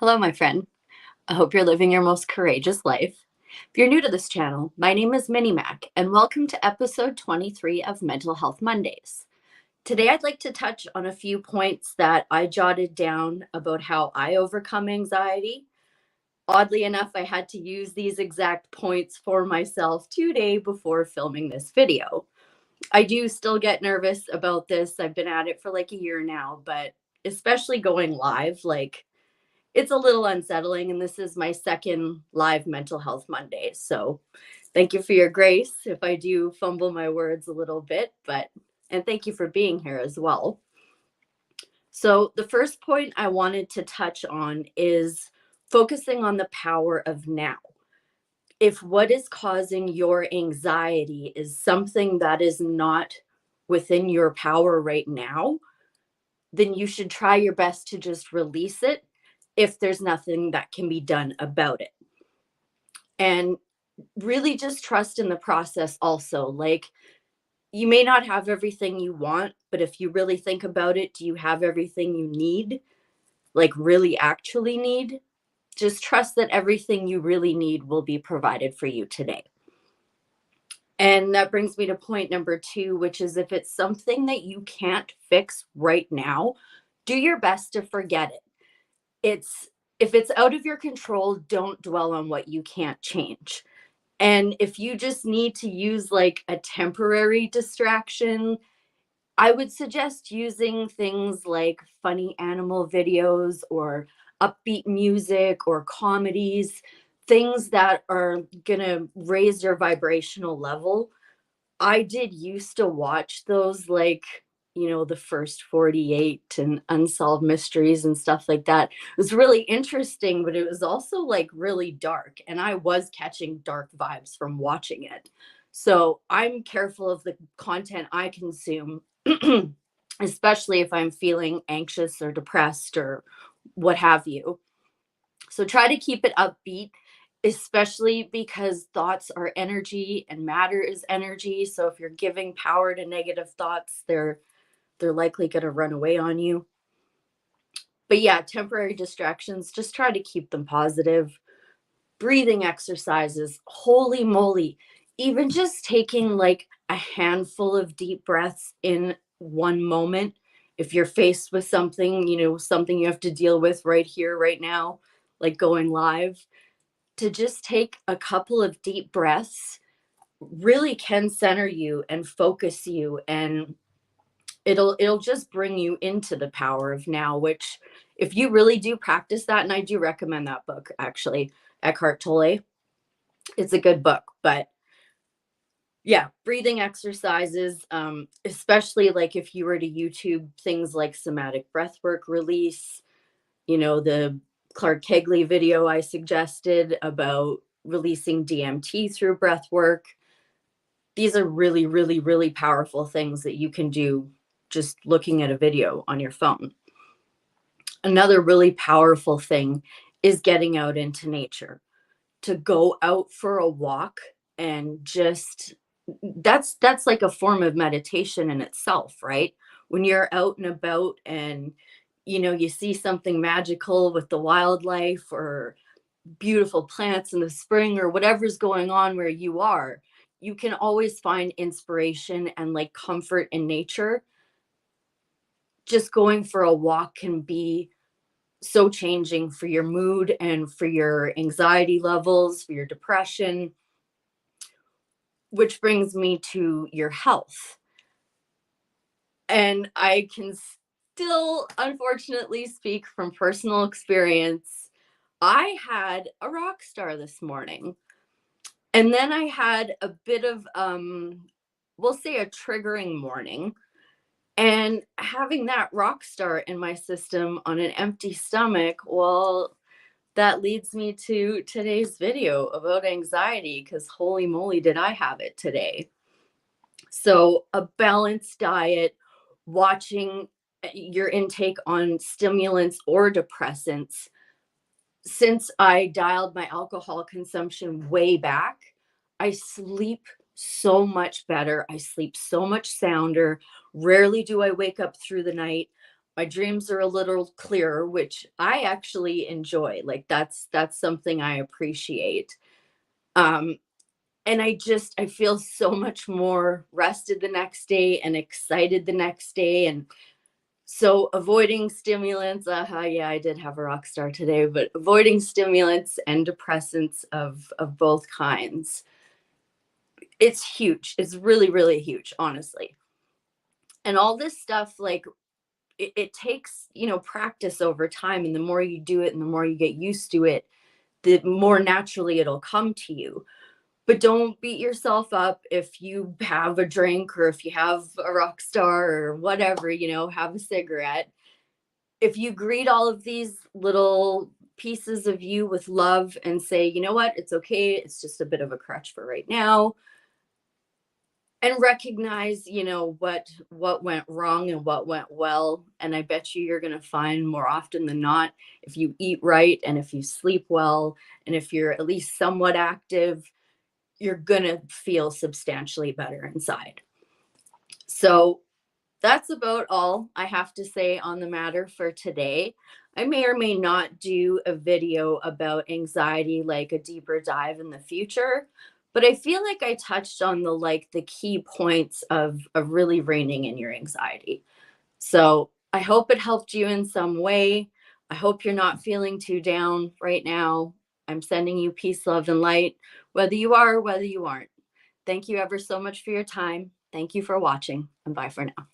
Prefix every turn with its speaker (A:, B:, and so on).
A: Hello, my friend. I hope you're living your most courageous life. If you're new to this channel, my name is Minimac, and welcome to episode 23 of Mental Health Mondays. Today, I'd like to touch on a few points that I jotted down about how I overcome anxiety. Oddly enough, I had to use these exact points for myself today before filming this video. I do still get nervous about this. I've been at it for like a year now, but especially going live, it's a little unsettling, and this is my second live Mental Health Monday. So thank you for your grace if I do fumble my words a little bit, and thank you for being here as well. So the first point I wanted to touch on is focusing on the power of now. If what is causing your anxiety is something that is not within your power right now, then you should try your best to just release it if there's nothing that can be done about it. And really just trust in the process also. Like, you may not have everything you want, but if you really think about it, do you have everything you need? Like, really actually need? Just trust that everything you really need will be provided for you today. And that brings me to point number 2, which is if it's something that you can't fix right now, do your best to forget it. If it's out of your control, don't dwell on what you can't change. And if you just need to use like a temporary distraction, I would suggest using things like funny animal videos or upbeat music or comedies, things that are going to raise your vibrational level. I did used to watch those, the first 48 and unsolved mysteries and stuff like that. It was really interesting, but it was also like really dark. And I was catching dark vibes from watching it. So I'm careful of the content I consume, especially if I'm feeling anxious or depressed or what have you. So try to keep it upbeat, especially because thoughts are energy and matter is energy. So if you're giving power to negative thoughts, they're likely going to run away on you. But yeah, temporary distractions, just try to keep them positive. Breathing exercises, holy moly, even just taking like a handful of deep breaths in one moment. If you're faced with something, something you have to deal with right here, right now, like going live, to just take a couple of deep breaths really can center you and focus you, and it'll just bring you into the power of now, which if you really do practice that, and I do recommend that book actually, Eckhart Tolle, it's a good book. But yeah, breathing exercises, especially like if you were to YouTube things like somatic breathwork release, the Clark Kegley video I suggested about releasing DMT through breath work. These are really, really, really powerful things that you can do just looking at a video on your phone. Another really powerful thing is getting out into nature, to go out for a walk and just that's like a form of meditation in itself, right? When you're out and about and you see something magical with the wildlife or beautiful plants in the spring or whatever's going on where you are, you can always find inspiration and like comfort in nature. Just going for a walk can be so changing for your mood and for your anxiety levels, for your depression, which brings me to your health. And I can still, unfortunately, speak from personal experience. I had a rock star this morning. And then I had a bit of, we'll say, a triggering morning. And having that rock star in my system on an empty stomach, well, that leads me to today's video about anxiety, because holy moly, did I have it today. So a balanced diet, watching your intake on stimulants or depressants. Since I dialed my alcohol consumption way back, I sleep so much better. I sleep so much sounder. Rarely do I wake up through the night. My dreams are a little clearer, which I actually enjoy. Like that's something I appreciate. Um, and I feel so much more rested the next day and excited the next day. And so avoiding stimulants, yeah, I did have a rock star today, but avoiding stimulants and depressants of both kinds, it's huge. It's really, really huge, honestly. And all this stuff, like it takes, practice over time. And the more you do it and the more you get used to it, the more naturally it'll come to you. But don't beat yourself up if you have a drink or if you have a rock star or whatever, have a cigarette. If you greet all of these little pieces of you with love and say, you know what, it's okay, it's just a bit of a crutch for right now, and recognize, what went wrong and what went well. And I bet you're going to find more often than not, if you eat right and if you sleep well and if you're at least somewhat active, you're going to feel substantially better inside. So that's about all I have to say on the matter for today. I may or may not do a video about anxiety, like a deeper dive in the future, but I feel like I touched on the key points of really reining in your anxiety. So I hope it helped you in some way. I hope you're not feeling too down right now. I'm sending you peace, love, and light, whether you are or whether you aren't. Thank you ever so much for your time. Thank you for watching, and bye for now.